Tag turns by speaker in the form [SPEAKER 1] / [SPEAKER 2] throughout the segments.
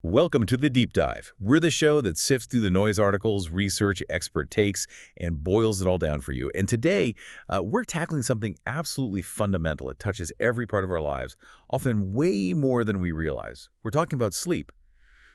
[SPEAKER 1] Welcome to The Deep Dive. We're the show that sifts through the noise articles, research, expert takes, and boils it all down for you. And today, we're tackling something absolutely fundamental. It touches every part of our lives, often way more than we realize. We're talking about sleep.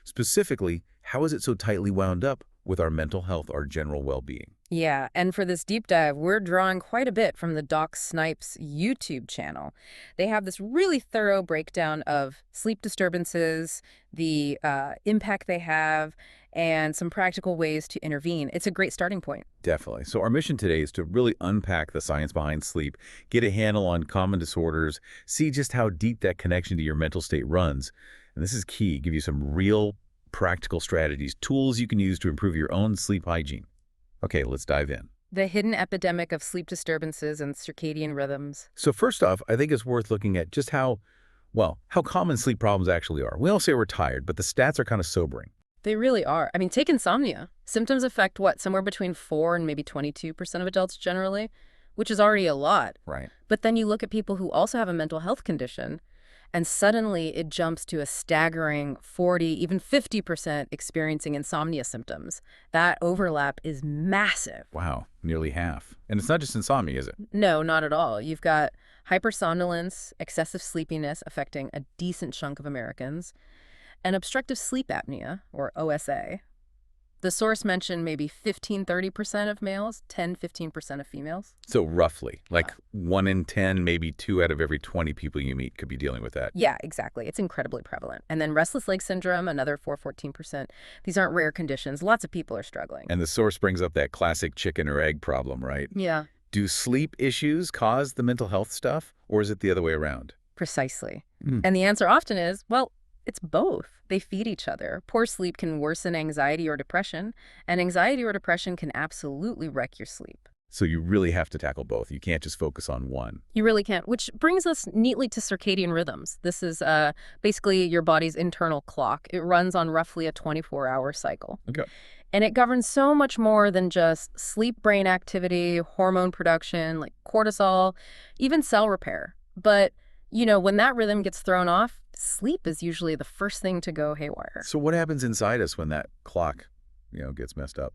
[SPEAKER 1] Specifically, how is it so tightly wound up with our mental health, our general well-being?
[SPEAKER 2] Yeah, and for this deep dive, we're drawing quite a bit from the Doc Snipes YouTube channel. They have this really thorough breakdown of sleep disturbances, the impact they have, and some practical ways to intervene. It's a great starting point.
[SPEAKER 1] Definitely. So our mission today is to really unpack the science behind sleep, get a handle on common disorders, see just how deep that connection to your mental state runs. And this is key, give you some real practical strategies, tools you can use to improve your own sleep hygiene. Okay, let's dive in.
[SPEAKER 2] The hidden epidemic of sleep disturbances and circadian rhythms.
[SPEAKER 1] So first off, I think it's worth looking at just how common sleep problems actually are. We all say we're tired, but the stats are kind of sobering.
[SPEAKER 2] They really are. I mean, take insomnia. Symptoms affect, somewhere between 4 and maybe 22% of adults generally, which is already a lot.
[SPEAKER 1] Right.
[SPEAKER 2] But then you look at people who also have a mental health condition, and suddenly it jumps to a staggering 40, even 50% experiencing insomnia symptoms. That overlap is massive.
[SPEAKER 1] Wow, nearly half. And it's not just insomnia, is it?
[SPEAKER 2] No, not at all. You've got hypersomnolence, excessive sleepiness affecting a decent chunk of Americans, and obstructive sleep apnea, or OSA. The source mentioned maybe 15–30% of males, 10–15% of females.
[SPEAKER 1] So roughly, like 1 in 10, maybe 2 out of every 20 people you meet could be dealing with that.
[SPEAKER 2] Yeah, exactly. It's incredibly prevalent. And then restless leg syndrome, another 4–14%. These aren't rare conditions. Lots of people are struggling.
[SPEAKER 1] And the source brings up that classic chicken or egg problem, right?
[SPEAKER 2] Yeah,
[SPEAKER 1] Do sleep issues cause the mental health stuff, or is it the other way around?
[SPEAKER 2] precisely.
[SPEAKER 1] Mm.
[SPEAKER 2] And the answer often is, well, it's both. They feed each other. Poor sleep can worsen anxiety or depression, and anxiety or depression can absolutely wreck your sleep.
[SPEAKER 1] So you really have to tackle both. You can't just focus on one.
[SPEAKER 2] You really can't, which brings us neatly to circadian rhythms. This is basically your body's internal clock. It runs on roughly a 24-hour cycle.
[SPEAKER 1] Okay.
[SPEAKER 2] And it governs so much more than just sleep-brain activity, hormone production, like cortisol, even cell repair. But, when that rhythm gets thrown off, sleep is usually the first thing to go haywire.
[SPEAKER 1] So what happens inside us when that clock, gets messed up?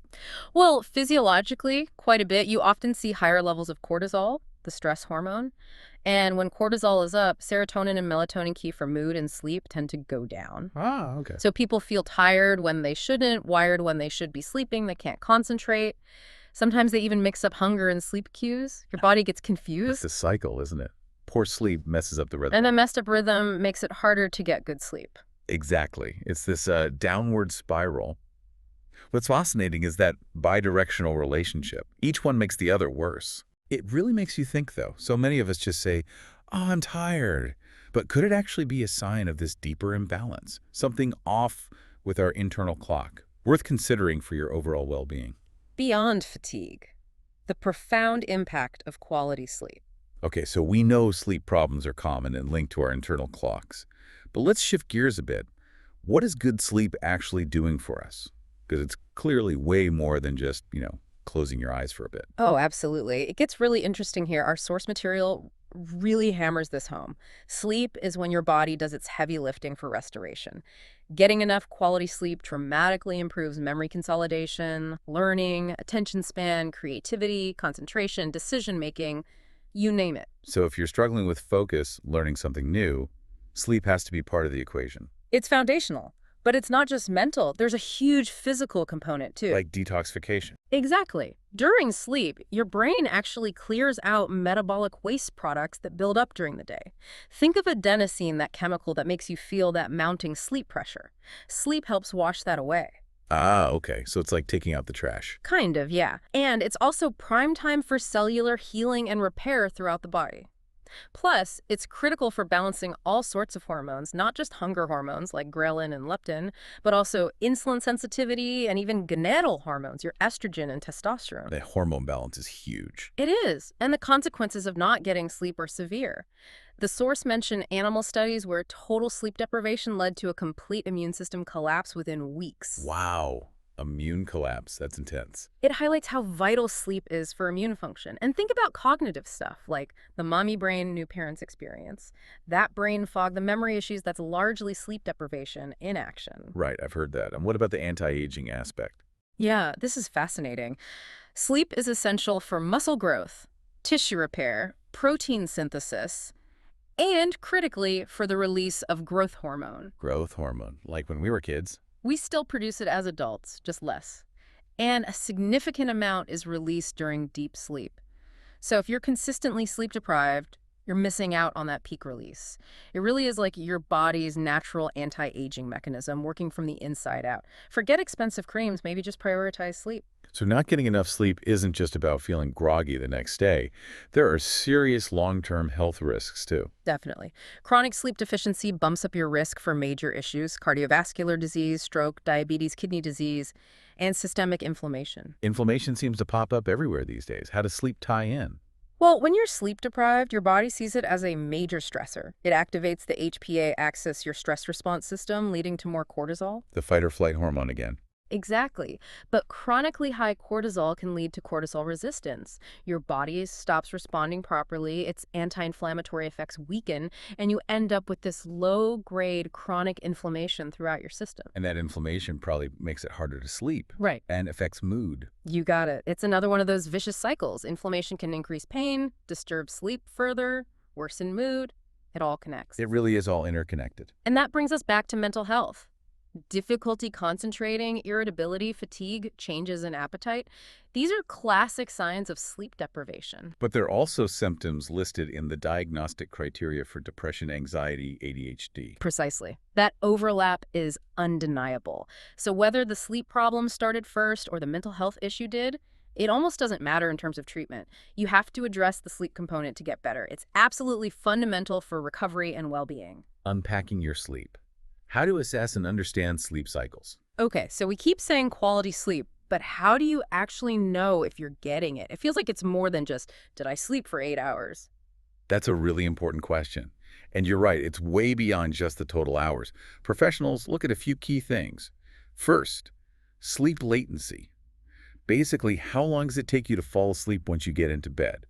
[SPEAKER 2] Well, physiologically, quite a bit. You often see higher levels of cortisol, the stress hormone. And when cortisol is up, serotonin and melatonin, key for mood and sleep, tend to go down.
[SPEAKER 1] Ah, okay.
[SPEAKER 2] So people feel tired when they shouldn't, wired when they should be sleeping, they can't concentrate. Sometimes they even mix up hunger and sleep cues. Your body gets
[SPEAKER 1] It's
[SPEAKER 2] confused.
[SPEAKER 1] a cycle, isn't it? Poor sleep messes up the rhythm.
[SPEAKER 2] And a messed up rhythm makes it harder to get good sleep.
[SPEAKER 1] Exactly. It's this downward spiral. What's fascinating is that bidirectional relationship. Each one makes the other worse. It really makes you think, though. So many of us just say, oh, I'm tired. But could it actually be a sign of this deeper imbalance? Something off with our internal clock? Worth considering for your overall well-being.
[SPEAKER 2] Beyond fatigue, the profound impact of quality sleep.
[SPEAKER 1] Okay, so we know sleep problems are common and linked to our internal clocks. But let's shift gears a bit. What is good sleep actually doing for us? Because it's clearly way more than just, closing your eyes for a bit.
[SPEAKER 2] Oh, absolutely. It gets really interesting here. Our source material really hammers this home. Sleep is when your body does its heavy lifting for restoration. Getting enough quality sleep dramatically improves memory consolidation, learning, attention span, creativity, concentration, decision-making, you name it.
[SPEAKER 1] So if you're struggling with focus, learning something new, sleep has to be part of the equation.
[SPEAKER 2] It's foundational, but it's not just mental. There's a huge physical component, too.
[SPEAKER 1] Like detoxification.
[SPEAKER 2] Exactly. During sleep, your brain actually clears out metabolic waste products that build up during the day. Think of adenosine, that chemical that makes you feel that mounting sleep pressure. Sleep helps wash that away.
[SPEAKER 1] Ah, okay. So it's like taking out the trash.
[SPEAKER 2] Kind of, yeah. And it's also prime time for cellular healing and repair throughout the body. Plus, it's critical for balancing all sorts of hormones, not just hunger hormones like ghrelin and leptin, but also insulin sensitivity and even gonadal hormones, your estrogen and testosterone.
[SPEAKER 1] The hormone balance is huge.
[SPEAKER 2] It is, and the consequences of not getting sleep are severe. The source mentioned animal studies where total sleep deprivation led to a complete immune system collapse within weeks.
[SPEAKER 1] Wow. Immune collapse. That's intense.
[SPEAKER 2] It highlights how vital sleep is for immune function. And think about cognitive stuff like the mommy brain, new parents experience. That brain fog, the memory issues, that's largely sleep deprivation in action.
[SPEAKER 1] Right, I've heard that. And what about the anti-aging aspect?
[SPEAKER 2] Yeah, this is fascinating. Sleep is essential for muscle growth, tissue repair, protein synthesis, and critically for the release of growth hormone.
[SPEAKER 1] Growth hormone, like when we were kids.
[SPEAKER 2] We still produce it as adults, just less. And a significant amount is released during deep sleep. So if you're consistently sleep deprived, you're missing out on that peak release. It really is like your body's natural anti-aging mechanism working from the inside out. Forget expensive creams, maybe just prioritize sleep.
[SPEAKER 1] So not getting enough sleep isn't just about feeling groggy the next day. There are serious long-term health risks, too.
[SPEAKER 2] Definitely. Chronic sleep deficiency bumps up your risk for major issues: cardiovascular disease, stroke, diabetes, kidney disease, and systemic inflammation.
[SPEAKER 1] Inflammation seems to pop up everywhere these days. How does sleep tie in?
[SPEAKER 2] Well, when you're sleep deprived, your body sees it as a major stressor. It activates the HPA axis, your stress response system, leading to more cortisol.
[SPEAKER 1] The fight or flight hormone again.
[SPEAKER 2] Exactly. But chronically high cortisol can lead to cortisol resistance. Your body stops responding properly, its anti-inflammatory effects weaken, and you end up with this low-grade chronic inflammation throughout your system.
[SPEAKER 1] And that inflammation probably makes it harder to sleep
[SPEAKER 2] Right.
[SPEAKER 1] and affects mood.
[SPEAKER 2] You got it. It's another one of those vicious cycles. Inflammation can increase pain, disturb sleep further, worsen mood. It all connects.
[SPEAKER 1] It really is all interconnected.
[SPEAKER 2] And that brings us back to mental health. Difficulty concentrating, irritability, fatigue, changes in appetite. These are classic signs of sleep deprivation.
[SPEAKER 1] But there are also symptoms listed in the diagnostic criteria for depression, anxiety, ADHD.
[SPEAKER 2] Precisely. That overlap is undeniable. So whether the sleep problem started first or the mental health issue did, it almost doesn't matter in terms of treatment. You have to address the sleep component to get better. It's absolutely fundamental for recovery and well-being.
[SPEAKER 1] Unpacking your sleep. How to assess and understand sleep cycles.
[SPEAKER 2] Okay, so we keep saying quality sleep, but how do you actually know if you're getting it? It feels like it's more than just, did I sleep for 8 hours?
[SPEAKER 1] That's a really important question. And you're right, it's way beyond just the total hours. Professionals look at a few key things. First, sleep latency. Basically, how long does it take you to fall asleep once you get into bed?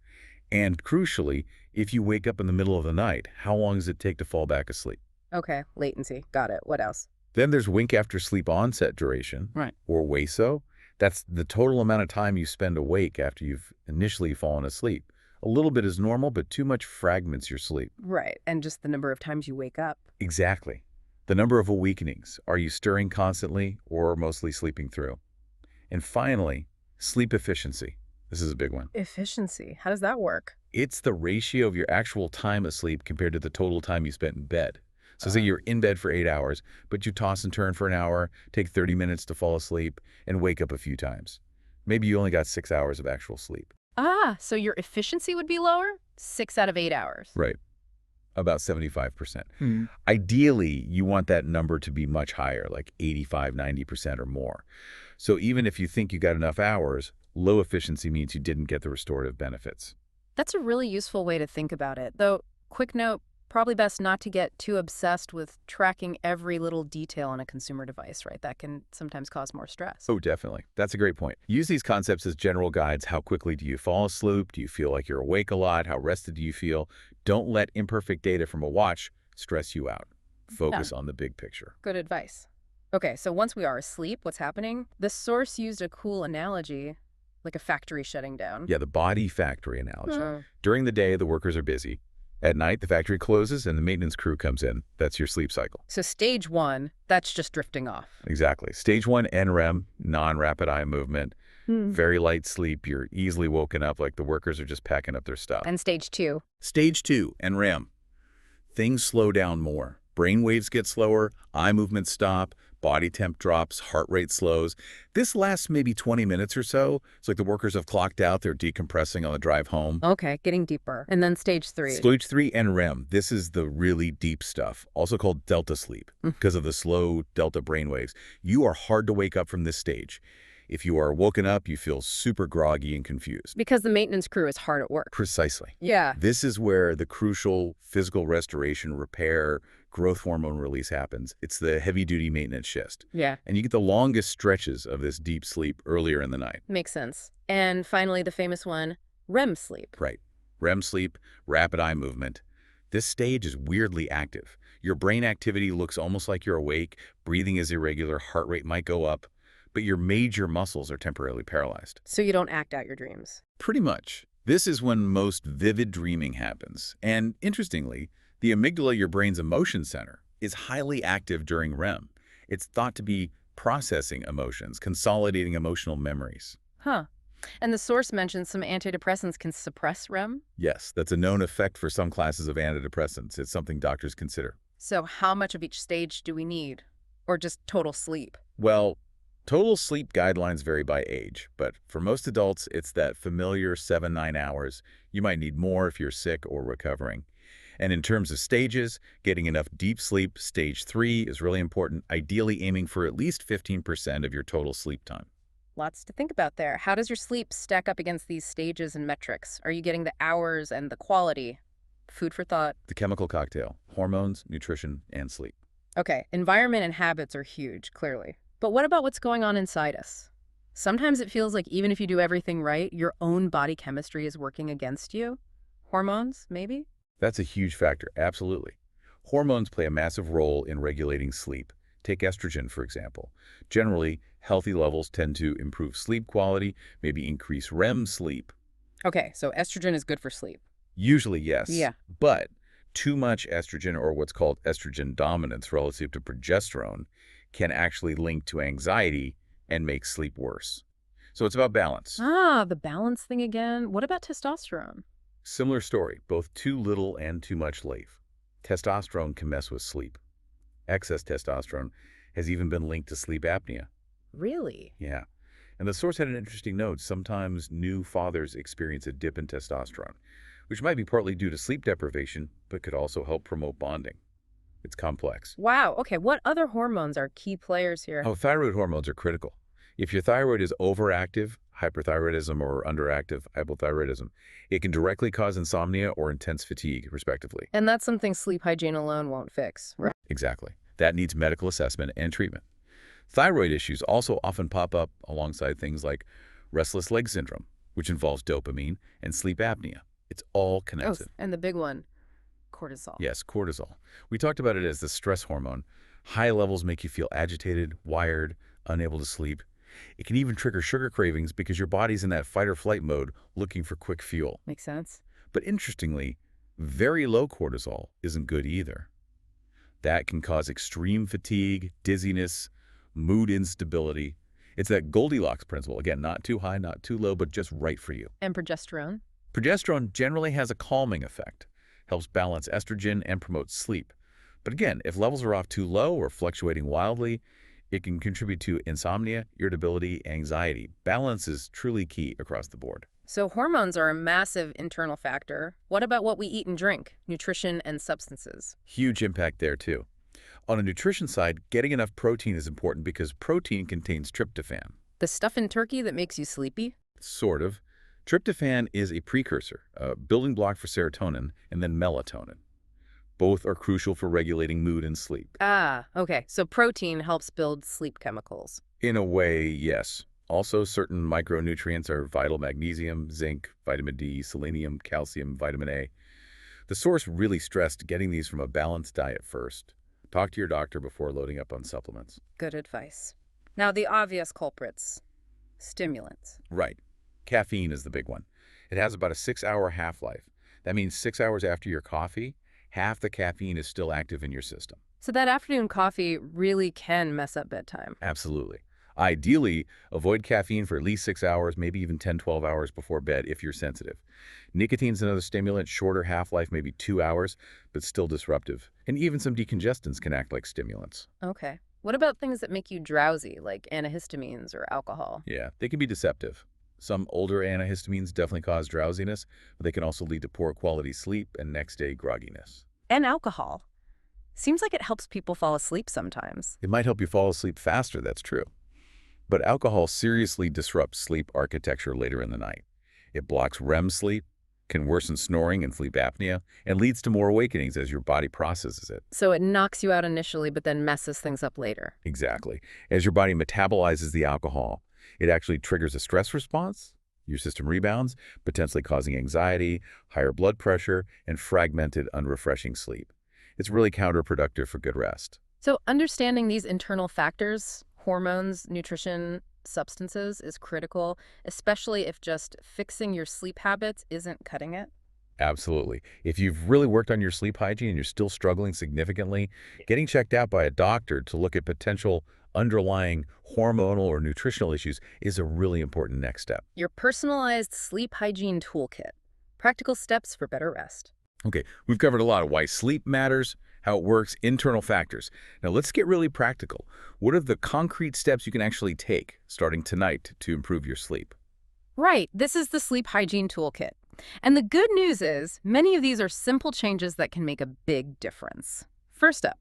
[SPEAKER 1] And crucially, if you wake up in the middle of the night, how long does it take to fall back asleep?
[SPEAKER 2] Okay, latency. Got it. What else?
[SPEAKER 1] Then there's wink after sleep onset duration,
[SPEAKER 2] Right.
[SPEAKER 1] or WASO. That's the total amount of time you spend awake after you've initially fallen asleep. A little bit is normal, but too much fragments your sleep.
[SPEAKER 2] Right, and just the number of times you wake up.
[SPEAKER 1] Exactly. The number of awakenings. Are you stirring constantly or mostly sleeping through? And finally, sleep efficiency. This is a big one.
[SPEAKER 2] Efficiency. How does that work?
[SPEAKER 1] It's the ratio of your actual time asleep compared to the total time you spent in bed. So say you're in bed for 8 hours, but you toss and turn for an hour, take 30 minutes to fall asleep, and wake up a few times. Maybe you only got 6 hours of actual sleep.
[SPEAKER 2] Ah, so your efficiency would be lower? 6 out of 8 hours.
[SPEAKER 1] Right. About 75%. Ideally, you want that number to be much higher, like 85, 90% or more. So even if you think you got enough hours, low efficiency means you didn't get the restorative benefits.
[SPEAKER 2] That's a really useful way to think about it. Though, quick note, probably best not to get too obsessed with tracking every little detail on a consumer device, right? That can sometimes cause more stress.
[SPEAKER 1] Oh, definitely. That's a great point. Use these concepts as general guides. How quickly do you fall asleep? Do you feel like you're awake a lot? How rested do you feel? Don't let imperfect data from a watch stress you out. Focus on the big picture.
[SPEAKER 2] Good advice. Okay, so once we are asleep, what's happening? The source used a cool analogy, like a factory shutting down.
[SPEAKER 1] Yeah, the body factory analogy. During the day, the workers are busy. At night, the factory closes and the maintenance crew comes in. That's your sleep cycle.
[SPEAKER 2] So stage 1, that's just drifting off.
[SPEAKER 1] Exactly. Stage 1, NREM, non-rapid eye movement. Very light sleep. You're easily woken up like the workers are just packing up their stuff.
[SPEAKER 2] And stage 2.
[SPEAKER 1] Stage 2, NREM. Things slow down more. Brain waves get slower, eye movements stop, body temp drops, heart rate slows. This lasts maybe 20 minutes or so. It's like the workers have clocked out, they're decompressing on the drive home.
[SPEAKER 2] Okay, getting deeper. And then stage 3.
[SPEAKER 1] Stage 3, NREM. This is the really deep stuff, also called delta sleep, because of the slow delta brainwaves. You are hard to wake up from this stage. If you are woken up, you feel super groggy and confused.
[SPEAKER 2] Because the maintenance crew is hard at work.
[SPEAKER 1] Precisely.
[SPEAKER 2] Yeah.
[SPEAKER 1] This is where the crucial physical restoration, repair, growth hormone release happens. It's the heavy-duty maintenance shift.
[SPEAKER 2] Yeah.
[SPEAKER 1] And you get the longest stretches of this deep sleep earlier in the night.
[SPEAKER 2] Makes sense. And finally, the famous one, REM sleep.
[SPEAKER 1] Right. REM sleep, rapid eye movement. This stage is weirdly active. Your brain activity looks almost like you're awake, breathing is irregular, heart rate might go up, but your major muscles are temporarily paralyzed.
[SPEAKER 2] So you don't act out your dreams.
[SPEAKER 1] Pretty much. This is when most vivid dreaming happens. And interestingly, the amygdala, your brain's emotion center, is highly active during REM. It's thought to be processing emotions, consolidating emotional memories.
[SPEAKER 2] Huh. And the source mentions some antidepressants can suppress REM.
[SPEAKER 1] Yes, that's a known effect for some classes of antidepressants. It's something doctors consider.
[SPEAKER 2] So how much of each stage do we need? Or just total sleep?
[SPEAKER 1] Well, total sleep guidelines vary by age, but for most adults, it's that familiar 7-9 hours. You might need more if you're sick or recovering. And in terms of stages, getting enough deep sleep, stage 3, is really important, ideally aiming for at least 15% of your total sleep time.
[SPEAKER 2] Lots to think about there. How does your sleep stack up against these stages and metrics? Are you getting the hours and the quality? Food for thought.
[SPEAKER 1] The chemical cocktail: hormones, nutrition, and sleep.
[SPEAKER 2] Okay, environment and habits are huge, clearly. But what about what's going on inside us? Sometimes it feels like even if you do everything right, your own body chemistry is working against you. Hormones, maybe?
[SPEAKER 1] That's a huge factor, absolutely. Hormones play a massive role in regulating sleep. Take estrogen, for example. Generally, healthy levels tend to improve sleep quality, maybe increase REM sleep.
[SPEAKER 2] Okay, so estrogen is good for sleep.
[SPEAKER 1] Usually, yes.
[SPEAKER 2] Yeah.
[SPEAKER 1] But too much estrogen, or what's called estrogen dominance relative to progesterone, can actually link to anxiety and make sleep worse. So it's about balance.
[SPEAKER 2] Ah, the balance thing again. What about testosterone?
[SPEAKER 1] Similar story, both too little and too much late. Testosterone can mess with sleep. Excess testosterone has even been linked to sleep apnea.
[SPEAKER 2] Really?
[SPEAKER 1] Yeah. And the source had an interesting note. Sometimes new fathers experience a dip in testosterone, which might be partly due to sleep deprivation, but could also help promote bonding. It's complex.
[SPEAKER 2] Wow, okay, what other hormones are key players here?
[SPEAKER 1] Oh, thyroid hormones are critical. If your thyroid is overactive, hyperthyroidism, or underactive, hypothyroidism, it can directly cause insomnia or intense fatigue, respectively.
[SPEAKER 2] And that's something sleep hygiene alone won't fix, right?
[SPEAKER 1] Exactly. That needs medical assessment and treatment. Thyroid issues also often pop up alongside things like restless leg syndrome, which involves dopamine, and sleep apnea. It's all
[SPEAKER 2] Oh,
[SPEAKER 1] connected.
[SPEAKER 2] and the big one, cortisol.
[SPEAKER 1] Yes, cortisol. We talked about it as the stress hormone. High levels make you feel agitated, wired, unable to sleep. It can even trigger sugar cravings because your body's in that fight or flight mode looking for quick fuel.
[SPEAKER 2] Makes sense.
[SPEAKER 1] But interestingly, very low cortisol isn't good either. That can cause extreme fatigue, dizziness, mood instability. It's that Goldilocks principle. Again, not too high, not too low, but just right for you.
[SPEAKER 2] And progesterone?
[SPEAKER 1] Progesterone generally has a calming effect, helps balance estrogen and promotes sleep. But again, if levels are off too low or fluctuating wildly, it can contribute to insomnia, irritability, anxiety. Balance is truly key across the board.
[SPEAKER 2] So hormones are a massive internal factor. What about what we eat and drink, nutrition and substances?
[SPEAKER 1] Huge impact there too. On the nutrition side, getting enough protein is important because protein contains tryptophan.
[SPEAKER 2] The stuff in turkey that makes you sleepy?
[SPEAKER 1] Sort of. Tryptophan is a precursor, a building block for serotonin and then melatonin. Both are crucial for regulating mood and sleep.
[SPEAKER 2] Ah, okay. So protein helps build sleep chemicals.
[SPEAKER 1] In a way, yes. Also, certain micronutrients are vital: magnesium, zinc, vitamin D, selenium, calcium, vitamin A. The source really stressed getting these from a balanced diet first. Talk to your doctor before loading up on supplements.
[SPEAKER 2] Good advice. Now, the obvious culprits. Stimulants.
[SPEAKER 1] Right. Caffeine is the big one. It has about a 6-hour half-life. That means 6 hours after your coffee, half the caffeine is still active in your system.
[SPEAKER 2] So that afternoon coffee really can mess up bedtime.
[SPEAKER 1] Absolutely. Ideally, avoid caffeine for at least 6 hours, maybe even 10-12 hours before bed if you're sensitive. Nicotine's another stimulant, shorter half-life, maybe 2 hours, but still disruptive. And even some decongestants can act like stimulants.
[SPEAKER 2] Okay. What about things that make you drowsy, like antihistamines or alcohol?
[SPEAKER 1] Yeah, they can be deceptive. Some older antihistamines definitely cause drowsiness, but they can also lead to poor quality sleep and next-day grogginess.
[SPEAKER 2] And alcohol. Seems like it helps people fall asleep sometimes.
[SPEAKER 1] It might help you fall asleep faster, that's true. But alcohol seriously disrupts sleep architecture later in the night. It blocks REM sleep, can worsen snoring and sleep apnea, and leads to more awakenings as your body processes it.
[SPEAKER 2] So it knocks you out initially, but then messes things up later.
[SPEAKER 1] Exactly. As your body metabolizes the alcohol, it actually triggers a stress response. Your system rebounds, potentially causing anxiety, higher blood pressure, and fragmented, unrefreshing sleep. It's really counterproductive for good rest.
[SPEAKER 2] So understanding these internal factors, hormones, nutrition, substances, is critical, especially if just fixing your sleep habits isn't cutting it.
[SPEAKER 1] Absolutely. If you've really worked on your sleep hygiene and you're still struggling significantly, getting checked out by a doctor to look at potential underlying hormonal or nutritional issues is a really important next step.
[SPEAKER 2] Your personalized sleep hygiene toolkit. Practical steps for better rest.
[SPEAKER 1] Okay, we've covered a lot of why sleep matters, how it works, internal factors. Now let's get really practical. What are the concrete steps you can actually take starting tonight to improve your sleep?
[SPEAKER 2] Right, this is the sleep hygiene toolkit. And the good news is, many of these are simple changes that can make a big difference. First up,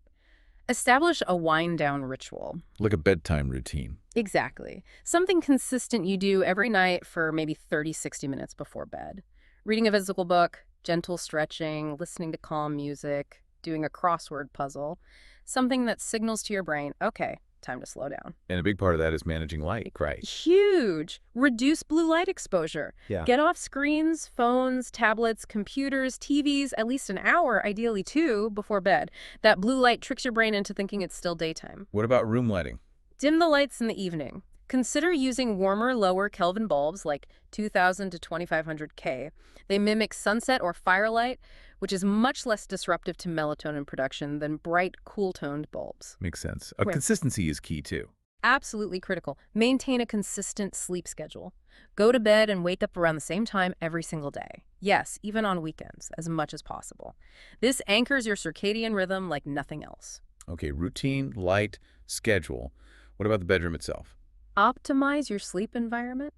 [SPEAKER 2] establish a wind-down ritual.
[SPEAKER 1] Like a bedtime routine.
[SPEAKER 2] Exactly. Something consistent you do every night for maybe 30, 60 minutes before bed. Reading a physical book, gentle stretching, listening to calm music, doing a crossword puzzle. Something that signals to your brain, okay, time to slow down.
[SPEAKER 1] And a big part of that is managing light, right?
[SPEAKER 2] Huge. Reduce blue light exposure.
[SPEAKER 1] Yeah.
[SPEAKER 2] Get off screens, phones, tablets, computers, TVs, at least an hour, ideally 2, before bed. That blue light tricks your brain into thinking it's still daytime.
[SPEAKER 1] What about room lighting?
[SPEAKER 2] Dim the lights in the evening. Consider using warmer, lower Kelvin bulbs like 2000 to 2500 K. They mimic sunset or firelight, which is much less disruptive to melatonin production than bright, cool-toned bulbs.
[SPEAKER 1] Makes sense.
[SPEAKER 2] Right.
[SPEAKER 1] Consistency is key too.
[SPEAKER 2] Absolutely critical. Maintain a consistent sleep schedule. Go to bed and wake up around the same time every single day. Yes, even on weekends, as much as possible. This anchors your circadian rhythm like nothing else.
[SPEAKER 1] Okay, routine, light, schedule. What about the bedroom itself?
[SPEAKER 2] Optimize your sleep environment.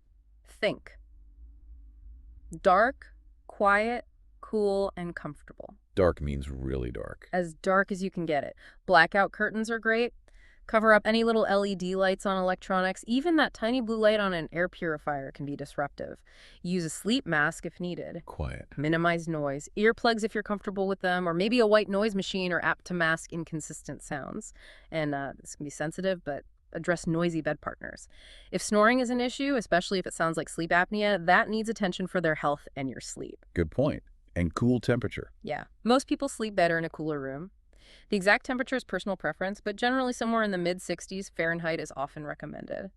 [SPEAKER 2] Think. Dark, quiet, cool, and comfortable.
[SPEAKER 1] Dark means really dark.
[SPEAKER 2] As dark as you can get it. Blackout curtains are great. Cover up any little LED lights on electronics. Even that tiny blue light on an air purifier can be disruptive. Use a sleep mask if needed.
[SPEAKER 1] Quiet.
[SPEAKER 2] Minimize noise. Earplugs if you're comfortable with them, or maybe a white noise machine are apt to mask inconsistent sounds. And this can be sensitive, but address noisy bed partners. If snoring is an issue, especially if it sounds like sleep apnea, that needs attention for their health and your sleep.
[SPEAKER 1] Good point. And cool temperature.
[SPEAKER 2] Yeah. Most people sleep better in a cooler room. The exact temperature is personal preference, but generally somewhere in the mid-60s Fahrenheit is often recommended.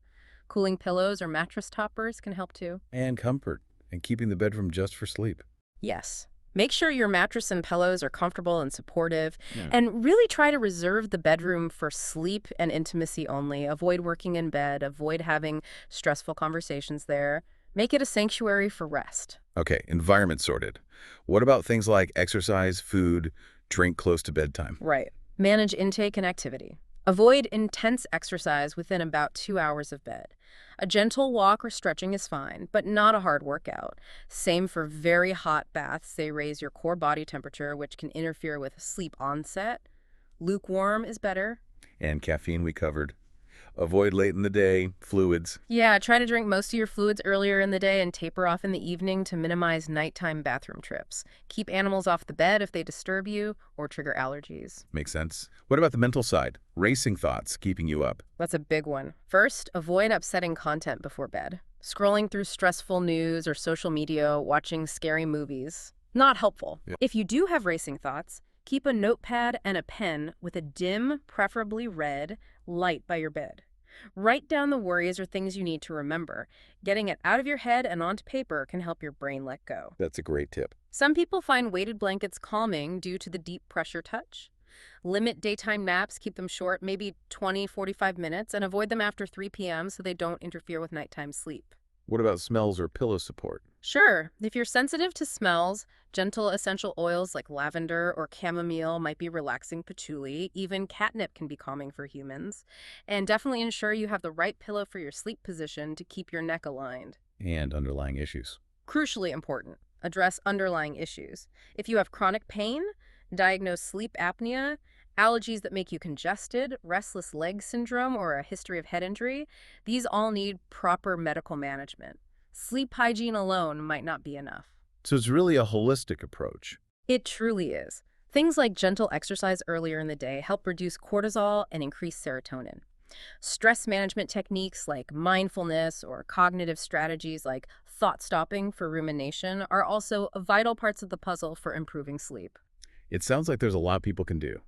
[SPEAKER 2] Cooling pillows or mattress toppers can help too.
[SPEAKER 1] And comfort. And keeping the bedroom just for sleep.
[SPEAKER 2] Yes. Make sure your mattress and pillows are comfortable and supportive, and really try to reserve the bedroom for sleep and intimacy only. Avoid working in bed, avoid having stressful conversations there. Make it a sanctuary for rest.
[SPEAKER 1] Okay, environment sorted. What about things like exercise, food, drink close to bedtime?
[SPEAKER 2] Right. Manage intake and activity. Avoid intense exercise within about 2 hours of bed. A gentle walk or stretching is fine, but not a hard workout. Same for very hot baths. They raise your core body temperature, which can interfere with sleep onset. Lukewarm is better.
[SPEAKER 1] And caffeine we covered. Avoid late in the day, fluids.
[SPEAKER 2] Yeah, try to drink most of your fluids earlier in the day and taper off in the evening to minimize nighttime bathroom trips. Keep animals off the bed if they disturb you or trigger allergies.
[SPEAKER 1] Makes sense. What about the mental side? Racing thoughts keeping you up.
[SPEAKER 2] That's a big one. First, avoid upsetting content before bed. Scrolling through stressful news or social media, watching scary movies. Not helpful.
[SPEAKER 1] Yeah.
[SPEAKER 2] If you do have racing thoughts, keep a notepad and a pen with a dim, preferably red, light by your bed. Write down the worries or things you need to remember. Getting it out of your head and onto paper can help your brain let go.
[SPEAKER 1] That's a great tip.
[SPEAKER 2] Some people find weighted blankets calming due to the deep pressure touch. Limit daytime naps, keep them short, maybe 20, 45 minutes, and avoid them after 3 p.m. so they don't interfere with nighttime sleep.
[SPEAKER 1] What about smells or pillow support?
[SPEAKER 2] Sure, if you're sensitive to smells, gentle essential oils like lavender or chamomile might be relaxing patchouli. Even catnip can be calming for humans. And definitely ensure you have the right pillow for your sleep position to keep your neck aligned.
[SPEAKER 1] And underlying issues.
[SPEAKER 2] Crucially important, address underlying issues. If you have chronic pain, diagnose sleep apnea, allergies that make you congested, restless leg syndrome, or a history of head injury, these all need proper medical management. Sleep hygiene alone might not be enough.
[SPEAKER 1] So it's really a holistic approach.
[SPEAKER 2] It truly is. Things like gentle exercise earlier in the day help reduce cortisol and increase serotonin. Stress management techniques like mindfulness or cognitive strategies like thought stopping for rumination are also vital parts of the puzzle for improving sleep.
[SPEAKER 1] It sounds like there's a lot people can do.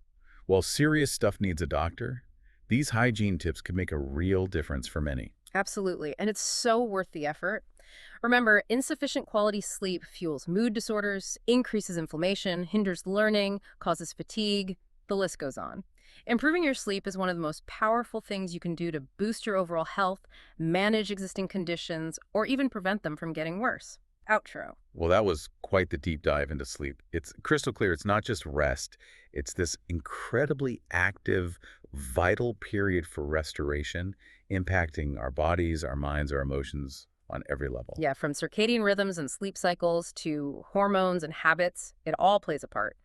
[SPEAKER 1] While serious stuff needs a doctor, these hygiene tips could make a real difference for many.
[SPEAKER 2] Absolutely. And it's so worth the effort. Remember, insufficient quality sleep fuels mood disorders, increases inflammation, hinders learning, causes fatigue. The list goes on. Improving your sleep is one of the most powerful things you can do to boost your overall health, manage existing conditions, or even prevent them from getting worse. Outro.
[SPEAKER 1] Well, that was quite the deep dive into sleep. It's crystal clear. It's not just rest. It's this incredibly active, vital period for restoration, impacting our bodies, our minds, our emotions on every level.
[SPEAKER 2] Yeah, from circadian rhythms and sleep cycles to hormones and habits, it all plays a part.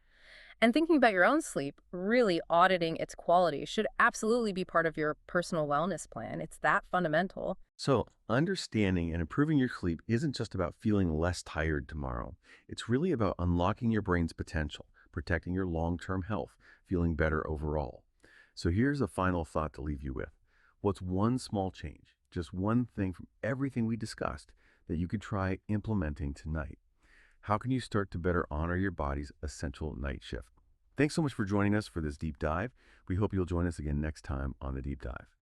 [SPEAKER 2] And thinking about your own sleep, really auditing its quality should absolutely be part of your personal wellness plan. It's that fundamental.
[SPEAKER 3] So, understanding and improving your sleep isn't just about feeling less tired tomorrow. It's really about unlocking your brain's potential, protecting your long term health, feeling better overall. So, here's a final thought to leave you with. What's one small change, just one thing from everything we discussed, that you could try implementing tonight? How can you start to better honor your body's essential night shift? Thanks so much for joining us for this deep dive. We hope you'll join us again next time on the Deep Dive.